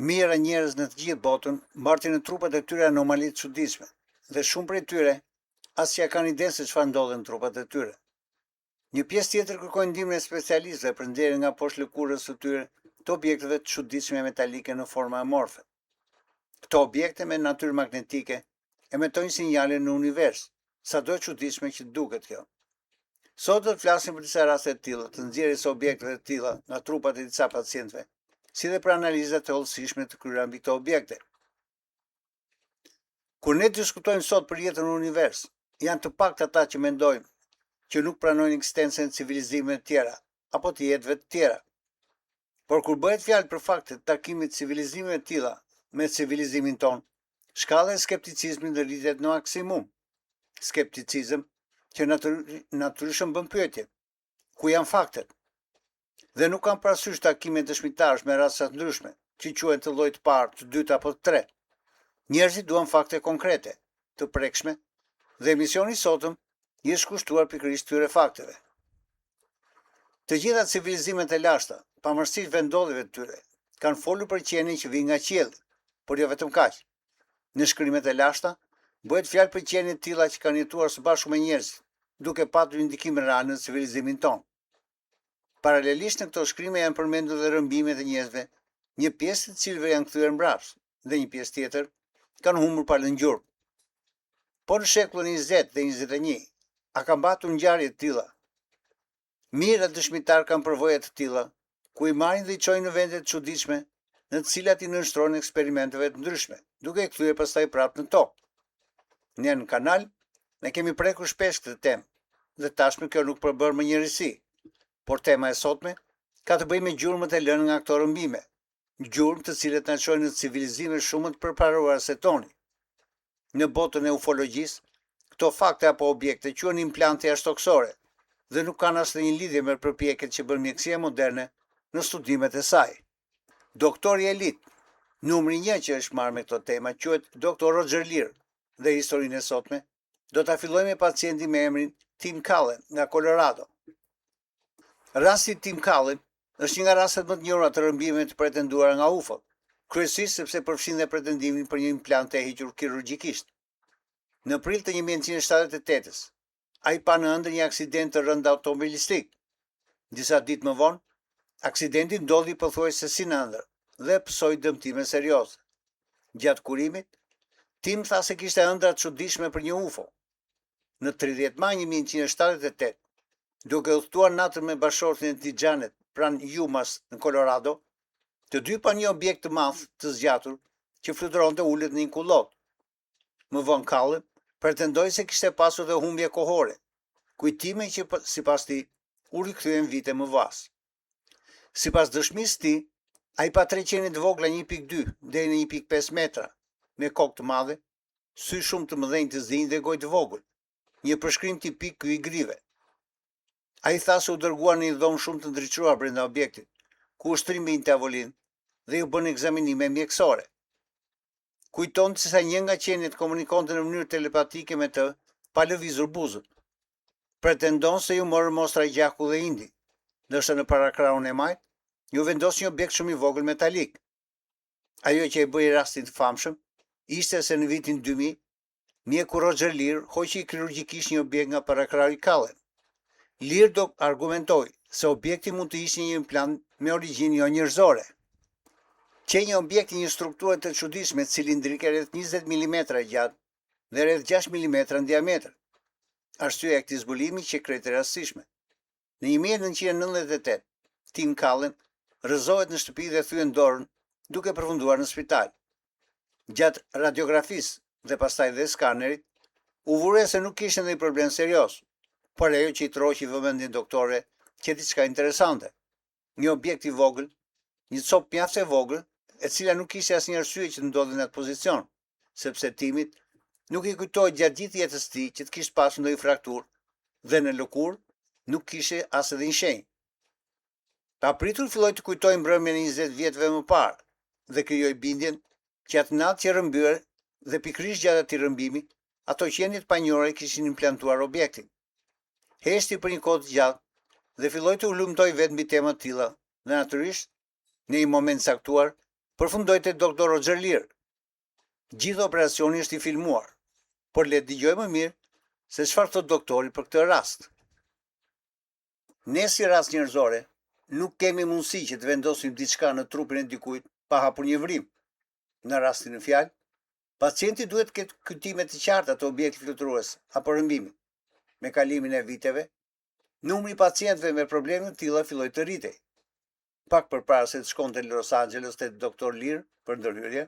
Mijëra njerëz në të gjithë botën mbartin në trupat e tyre anomali të çuditshme, dhe shumë prej tyre as që kanë ide se çfarë ndodhet në trupat e tyre. Një pjesë tjetër kërkojnë ndihmën e specialistëve për nxjerrjen nga poshtë lëkurës së tyre të objekteve të çuditshme metalike në forma amorfe. Këto objekte me natyrë magnetike emitojnë sinjale në univers, sado e çuditshme që duket kjo. Sot do të flasim për disa raste të tilla të nxjerrjes së objekteve të tilla nga trupat e disa pacientëve, si dhe për analizat e hollësishme të kryera mbi këto objekte. Kur ne diskutojmë sot për jetën në univers, janë të paktë ata që mendojnë që nuk pranojnë ekzistencën e civilizimeve të tjera apo të jetëve të tjera. Por kur bëhet fjalë për faktet të takimit të civilizimeve të tilla me civilizimin ton, shkalla e skepticizmit rritet në maksimum. Skepticizëm që natyrisht bën pyetje: ku janë faktet? Dhe nuk kam parasysh takime dëshmitarësh me rasta të ndryshme, që quhen të llojit të parë, të dytë apo të tretë. Njerëzit duan fakte konkrete, të prekshme, dhe emisioni i sotëm i është kushtuar pikërisht këtyre fakteve. Të gjitha civilizimet e lashta, pavarësisht vendodhjeve të tyre, kanë folur për qenin që vjen nga qielli, por jo vetëm kaq. Në shkrimet e lashta bëhet fjalë për qenie të tilla që kanë jetuar së bashku me njerëzit, duke patur një ndikim real në civilizimin tonë. Paralelisht në këto shkrime janë përmendur dhe rrëmbimet e njerëzve, një pjesë të cilëve janë kthyer mbrapsht, dhe një pjesë tjetër kanë humbur pa lënë gjurmë. Po në shekullin 20 dhe 21, a ka mbatur ngjarje të tilla? Mijëra dëshmitar kanë përvoja të tilla, ku i marrin dhe i çojnë në vende të çuditshme, në të cilat i nënshtrojnë eksperimenteve të ndryshme, duke e kthyer pastaj prapë në tokë. Ne në kanal ne kemi prekur shpesh këtë temë, dhe tashmë kjo nuk përbër më njërisi. Por tema e sotme ka të bëjë me gjurmët e lënë nga këto rrëmbime, gjurmë të cilët na çojnë në civilizime shumë të përparuara se toni. Në botën e ufologjisë, këto fakte apo objekte quhen implante jashtëtoksore dhe nuk kanë asnjë lidhje me përpjekjet që bën mjekësia moderne në studimet e saj. Doktori elit, numri 1 që është marrë me këto tema, quhet Dr. Roger Leir, dhe historinë e sotme do ta fillojmë me pacientin me emrin Tim Callen nga Colorado. Rasti Tim Callen është një nga rastet më të njohura të rrëmbimeve të pretenduara nga UFO, kryesisht sepse përfshin dhe pretendimin për një implant të hequr kirurgjikisht. Në prill të 1978-s, ai pa në ëndër një aksident të rënd automobilistik. Disa ditë më vonë, aksidenti ndodhi pothuajse si në ëndër dhe pësoi dëmtime serioze. Gjatë kurimit, Tim tha se kishte ëndra të çuditshme për një UFO. Në 30 maj 1978, duke udhëtuar natën me bashortin e tij Janet pranë Yumas në Colorado, të dy pa një objekt të madh të zgjatur që fluturonte ulët në një kullot. Më vonë Callen pretendoi se kishte pasur dhe humbje kohore, kujtime që sipas tij u rikthyen vite më pas. Sipas dëshmisë së tij, ai pa tre qenie të vogla 1.2 deri në 1.5 metra, me kokë të madhe, sy shumë të mëdhenj të zinj dhe gojë të vogël, një përshkrim tipik ky i grive. Ai tha se u dërguar në një dhomë shumë të ndriçuar brenda objektit, ku ushtri mbi një tavolinë dhe u bën ekzaminime mjekësore. Kujton se sa një nga qenjet komunikonte në mënyrë telepatike me të, pa lëvizur buzën. Pretendon se ju morën mostra gjaku dhe indi, ndërsa në parakrahun e majt, ju vendos një objekt shumë i vogël metalik. Ajo që e bëi rastin të famshëm ishte se në vitin 2000, mjeku Roger Leir hoqi kirurgjikisht një objekt nga parakrahu i Callen. Leir do argumentoi se objekti mund të ishte një implant me origjinë jo njerëzore. Qenja objekti një strukturë të çuditshme cilindrike rreth 20 mm e gjatë dhe rreth 6 mm në diametër. Arsyeja e këtij zbulimi që krejtë e rastishme. Në 1998, Tim Callen rrëzohet në shtëpi dhe thyen dorën duke përfunduar në spital. Gjatë radiografisë dhe pastaj dhe skanerit, u vure se nuk kishte ndonjë problem serioz, por ajo që i troqi vëmendjen doktore që diçka interesante. Një objekt i vogël, një copë mjaft e vogël, e cila nuk kishte asnjë arsye që të ndodhej në atë pozicion, sepse Timit nuk i kujtoi gjatë gjithë jetës së tij që të kishte pasur ndonjë frakturë dhe në lëkurë nuk kishte as edhe një shenjë. Pa pritur filloi të kujtojë mbrëmjen e 20 vjetëve më parë dhe krijoi bindjen që atë natë që rrëmbyer dhe pikërisht gjatë atij rrëmbimi, ato qenie të panjohura kishin implantuar objektin. Heshti për një kohë të gjatë dhe filloi të u lumtoj vetë mbi tema të tilla, dhe natyrisht, në një moment caktuar, Përfundoi te doktor Roger Lear. Gjithë operacioni është i filmuar, por le të dëgjojmë më mirë se çfarë thot doktori për këtë rast. Ne si rast njerëzore nuk kemi mundësi që të vendosim diçka në trupin e dikujt pa hapur një vrim. Në rastin e fjalë, pacienti duhet të ketë kujtime të qarta të objektit fluturues apo rrëmbimit. Me kalimin e viteve, numri i pacientëve me probleme të tilla filloi të rritej. Pak përpara se të shkonte në Los Angeles te doktor Lear për ndërhyrje,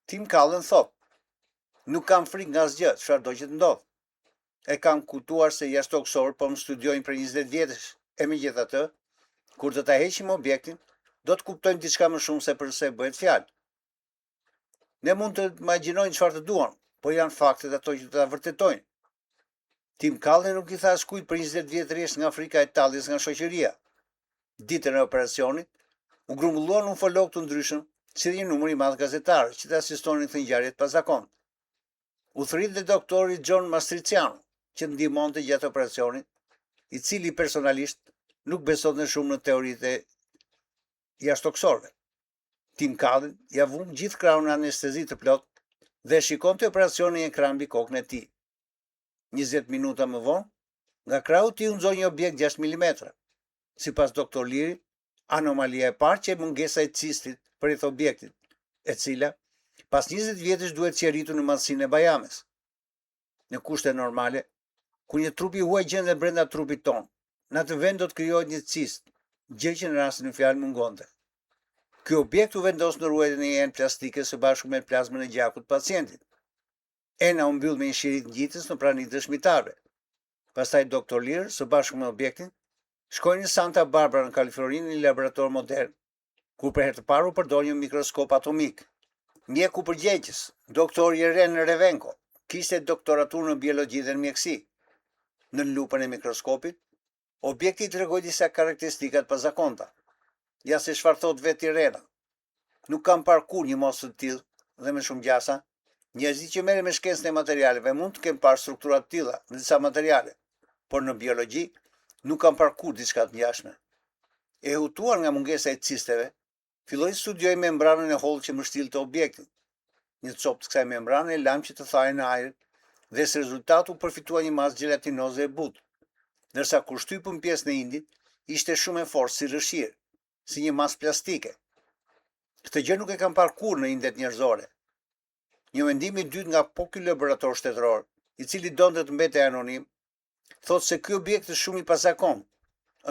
Tim Cullen thot: "Nuk kam frikë nga asgjë, çfarëdo që të ndodh. E kam kuptuar se jashtëtoksor po më studiojnë për 20 vjetësh, e megjithatë, kur do ta heqim objektin, do të kuptojmë diçka më shumë se për sa bëhet fjalë. Ne mund të imagjinojmë çfarë të duam, por janë faktet ato që do ta vërtetojnë." Tim Cullen nuk i tha askujt për 20 vjet rresht nga Afrika e Tallis nga shoqëria. Ditën e operacionit, u grumbulluan në ufolog të ndryshëm, si dhe një numër i madh gazetarë që të asistonin këtë ngjarje të pazakontë. U thrit dhe doktori John Mastriciano, që ndihmonte gjatë operacionit, i cili personalisht nuk besonte shumë në teoritë e jashtëtoksorëve. Tim Cullen ia vum gjithë krahun në anestezi të plot dhe shikonte operacionin në ekran mbi kokën e tij. 20 minuta më vonë, nga krahu i tij u nxoi një objekt 6 mm. Sipas doktor Leari, anomalia e parë që e mungesa e cistit përreth objektit, e cila pas 20 vjetësh duhet sqaritur në madhësinë e bajames. Në kushte normale, ku një trup i huaj gjendet brenda trupit ton, në atë vend do të krijohet një cist, gjë që në rastin e fjalë mungonte. Ky objekt u vendos në ruajtjen e një enë plastike së bashku me plazmën e gjakut të pacientit. Ena u mbyll me një shirit ngjitës në praninë e dëshmitarëve. Pastaj doktor Lear së bashku me objektin shkojnë në Santa Barbara në Kaliforni në një laborator modern, ku për herë të parë u përdor një mikroskop atomik. Mjeku përgjegjës, doktor Jeren Revenko, kishte doktoraturë në biologji dhe në mjekësi. Në lupën e mikroskopit, objekti tregoi disa karakteristika të pazakonta. Ja se çfarë thot vetë Irena. Nuk kam parë kurrë një mos të tillë dhe me shumë gjasa, njerëzit që merren me shkencën e materialeve mund të kenë parë struktura të tilla në disa materiale, por në biologji nuk kam parë kurrë diçka të ngjashme. E hutuar nga mungesa e cisteve, filloi të studiojë membranën e hollë që mbështillte objektin. Një copë të kësaj membrane lam që të thajë në ajër dhe si rezultat u përfitua një masë gjelatinoze e butë, ndërsa kur shtypën pjesën e indit, ishte shumë e fortë si rëshirë, si një masë plastike. Këtë gjë nuk e kam parë kurrë në indet njerëzore. Një mendim i dytë nga ky laborator shtetëror, i cili donte të mbetej anonim, thotë se ky objekt është shumë i pazakontë,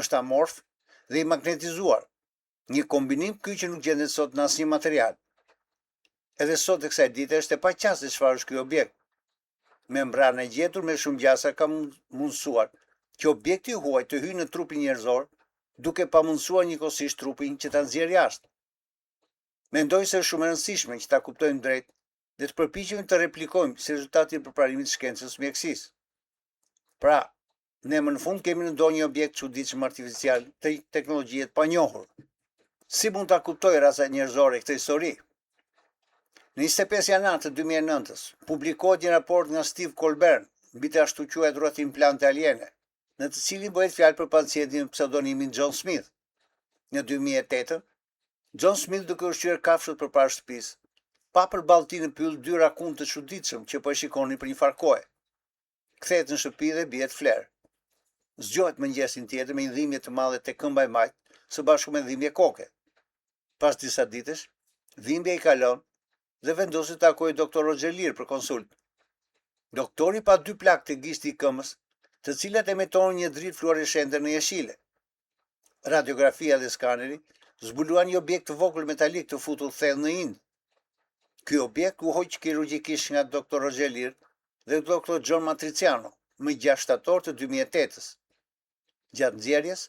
është amorf dhe i magnetizuar, një kombinim ky që nuk gjendet sot në asnjë material. Edhe sot e kësaj dite është e paqartë se çfarë është ky objekt. Membrana e gjetur me shumë gjasa ka mundësuar që objekti i huaj të hyjë në trupin njerëzor, duke pamundësuar njëkohësisht trupin që ta nxjerrë jashtë. Mendoj se është shumë e rëndësishme që ta kuptojmë drejt dhe të përpiqemi të replikojmë si rezultati i përparimit të shkencës së mjekësisë. Pra, ne më në fund kemi në dorë një objekt çuditshëm artificial të teknologjisë të panjohur. Si mund ta kuptojë raca njerëzore këtë histori? Në 25 janar të 2009-s, publikohet një raport nga Steve Colbert mbi të ashtu quajturat implante aliene, në të cilin bëhet fjalë për pacientin me pseudonimin John Smith. Në 2008, John Smith, duke ushqyer kafshët përpara shtëpisë, pa përballti në pyll 2 rakun të çuditshëm që po e shikonin për një farë kohe. Kthehet në shtëpi dhe bie të flerë. Zgjohet mëngjesin tjetër me një dhimbje të madhe tek këmba e majt, së bashku me dhimbje koke. Pas disa ditësh, dhimbja i kalon dhe vendosi të takojë doktor Roger Lear për konsult. Doktori pa 2 plak të gishti i këmbës, të cilat emetonin një dritë fluoreshente në jeshile. Radiografia dhe skaneri zbuluan një objekt të vogël metalik të futur thellë në ind. Ky objekt u hoq kirurgjikisht nga doktor Roger Lear dhe doktor John Matriciano më 6 shtator të 2008-s. Gjatë nxjerrjes,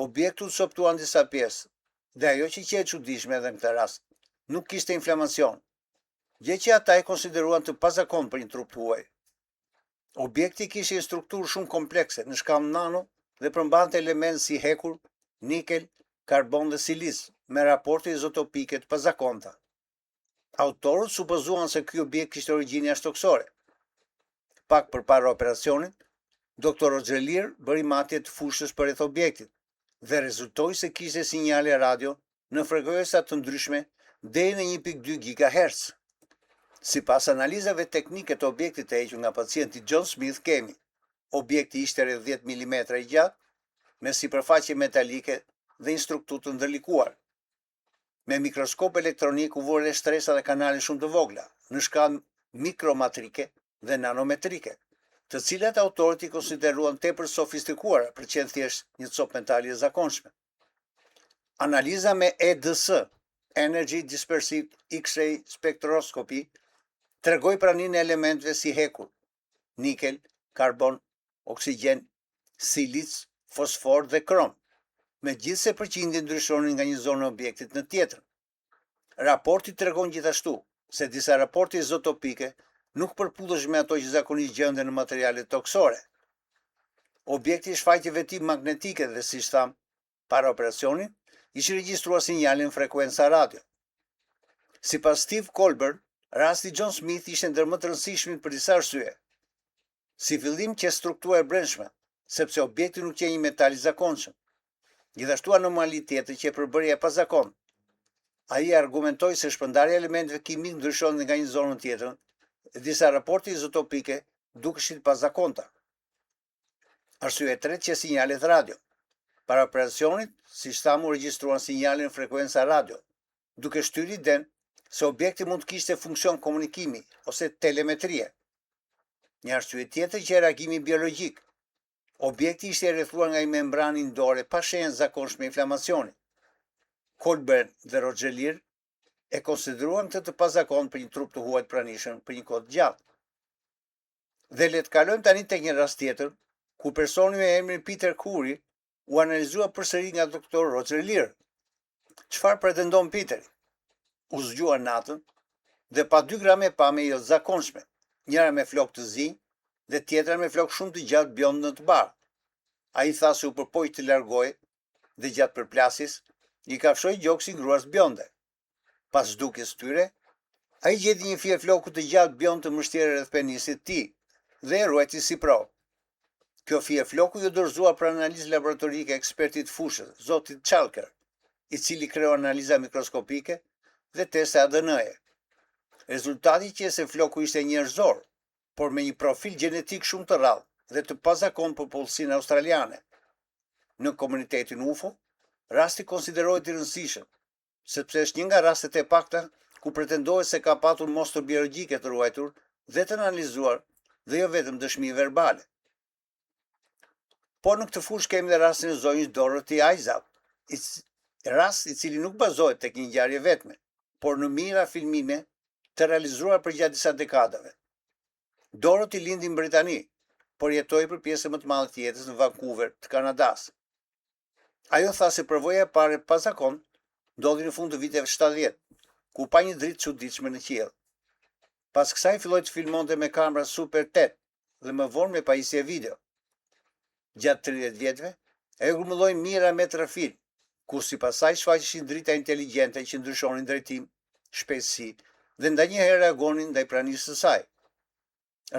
objekti u coptuan disa pjesë dhe ajo që e çuditshme edhe në këtë rast, nuk kishte inflamacion, gjë që ata e konsideruan të pazakontë për një trup të huaj. Objekti kishte një strukturë shumë komplekse në shkallë nano dhe përmbante elementë si hekur, nikel, karbon dhe siliz me raporte izotopike të pazakonta. Autorët supozuan se ky objekt kishte origjinë jashtëtoksore. Pak përpara operacionit, doktor Roger Lear bëri matje të fushës përreth objektit dhe rezultoi se kishte sinjale radio në frekuenca të ndryshme deri në 1.2 GHz. Sipas analizave teknike të objektit të hequr nga pacienti John Smith, kemi objekti ishte rreth 10 mm i gjatë, me sipërfaqe metalike dhe instruktur të ndërlikuar. Me mikroskop elektronik u vure shtresa dhe kanale shumë të vogla, në shkallë mikromatrike dhe nanometrike, të cilat autorët i konsideruan tepër sofistikuara për qenë thjesht një copë metali e zakonshme. Analiza me EDS, Energy Dispersive X-ray Spectroscopy, tregoi praninë e elementëve si hekur, nikel, karbon, oksigjen, silic, fosfor dhe krom, megjithse përqindja ndryshonin nga një zonë e objektit në tjetrën. Raporti tregon gjithashtu se disa raporte izotopike nuk përpudhesh me ato që zakonisht gjenden në materiale toksore. Objekti shfaqje vetim magnetike dhe, siç tham, para operacionit, ishte regjistruar sinjalin frekuenca radio. Sipas Steve Colburn, rasti John Smith ishte ndër më të rëndësishmit për disa arsye. Si fillim që struktura e brendshme, sepse objekti nuk qenë një metal i zakonshëm. Gjithashtu anomali tjetër që e përbërja e pazakontë. Ai argumentoi se shpërndarja e elementëve kimik ndryshon nga një zonë në tjetrën, dhe disa raporte izotopike dukeshin të pazakonta. Arsye e tretë që sinjalet radio. Para operacionit, siç thamë, u regjistruan sinjale në frekuenca radio, duke shtyrë iden se objekti mund të kishte funksion komunikimi ose telemetrie. Një arsye tjetër që reagimi biologjik. Objekti ishte rrethuar nga një membranë indore pa shenjë zakonshme inflamacioni. Colburn dhe Roger e konsideruan këtë të pazakontë për një trup të huaj të pranishëm për një kohë të gjatë. Dhe le të kalojmë tani tek një rast tjetër, ku personi me emrin Peter Curie u analizua përsëri nga doktor Roger Leir. Çfarë pretendon Peteri? U zgjuar natën dhe pa 2 gra me pamje jo zakonshme, njëra me flokë të zi dhe tjetra me flokë shumë të gjatë bjond në të bardhë. Ai tha se u përpoj të largohej dhe gjatë përplasjes i kafshoi gjoksin gruas bjonde. Pas zhdukjes tyre, ai gjeti një fije floku të gjatë bjond të mështjere rreth penisit të tij dhe e ruajti si provë. Kjo fije floku ju dorëzua për analizë laboratorike ekspertit fushës, zotit Chalker, i cili kreu analiza mikroskopike dhe teste ADN-je. Rezultati që se floku ishte njerëzor, por me një profil gjenetik shumë të rrallë dhe të pazakontë për popullsinë australiane. Në komunitetin UFO, rasti konsiderohet i rëndësishëm, sepse është një nga rastet e pakta ku pretendohet se ka patur mostër biologjike të ruajtur dhe të analizuar dhe jo vetëm dëshmi verbale. Por në këtë fushë kemi dhe rastin e zonjës Dorothy Isaac, rast i cili nuk bazohet tek një ngjarje vetme, por në mijëra filmime të realizuar përgjatë disa dekadave. Dorothy lindi në Britani, por jetoi për pjesën më të madhe të jetës në Vancouver të Kanadas. Ajo tha se përvoja e parë e pazakontë ndodhi në fund të viteve 70, ku pa një dritë çuditshme në qiell. Pas kësaj filloi të filmonte me kamera Super 8 dhe më vonë me pajisje video. Gjatë 30 vjetëve, ajo grumulloi mijëra metra film, ku sipas saj shfaqeshin drita inteligjente që ndryshonin drejtim, shpejtësi dhe ndonjëherë reagonin ndaj pranisë së saj.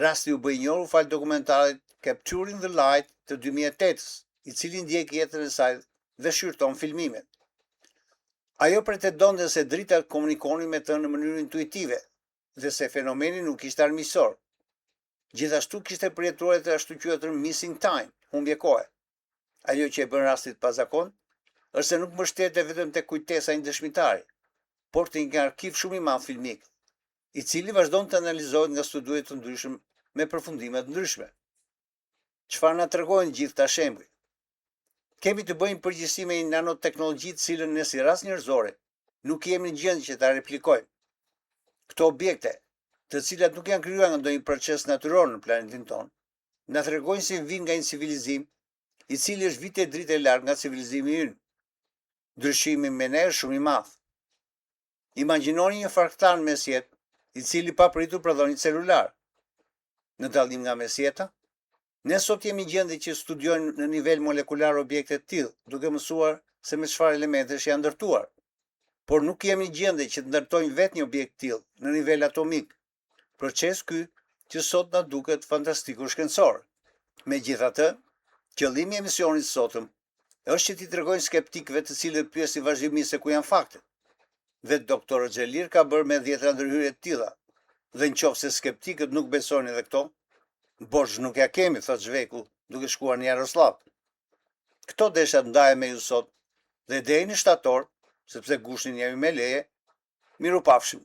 Rasti u bë i njohur fal dokumentarit Capturing the Light të 2008-s, i cili ndjek jetën e saj dhe shqyrton filmimet. Ajo pretendonte se drita komunikonin me të në mënyrë intuitive dhe se fenomeni nuk ishte armiqësor. Gjithashtu kishte përjetuar të ashtu quajtur missing time, humbje kohe. Ajo që e bën rastit pazakontë është se nuk mbështete vetëm tek kujtesa e një dëshmitari, por te një arkiv shumë i madh filmik, i cili vazhdon të analizohet nga studiues të ndryshëm me përfundime të ndryshme. Çfarë na tregojnë gjithë këta shembuj? Kemi të bëjmë përgjithësi me një nanoteknologji të cilën ne si ras njerëzore nuk jemi në gjendje që ta replikojmë. Këto objekte, të cilat nuk janë krijuar nga ndonjë proces natyror në planetin tonë, na tregojnë se vijnë nga një civilizim i cili është vite dritë e larg nga civilizimi ynë. Ndryshimi me ne është shumë i madh. Imagjinoni një farktar në mesjet, i cili pa pritur prodhon një celular. Në dallim nga mesjeta, ne sot jemi gjendje që studiojnë në nivel molekular objekte të tillë, duke mësuar se me çfarë elementesh janë ndërtuar. Por nuk jemi gjendje që të ndërtojmë vetë një objekt të tillë në nivel atomik. Proces ky që sot na duket fantastikur shkencor. Megjithatë, qëllimi i emisionit sotëm është që t'i tregojnë skeptikëve të cilët pyesin vazhdimisht se ku janë faktet. Vetë doktor Xhelir ka bërë me 10 ndërhyrje të tilla. Dhe në qoftë se skeptikët nuk besojnë edhe këto, borxh nuk ja kemi, thot Zhveku, duke shkuar në Jaroslav. Këto desha të ndaje me ju sot dhe deri në shtator, sepse gushnin jemi me leje, miru pafshim.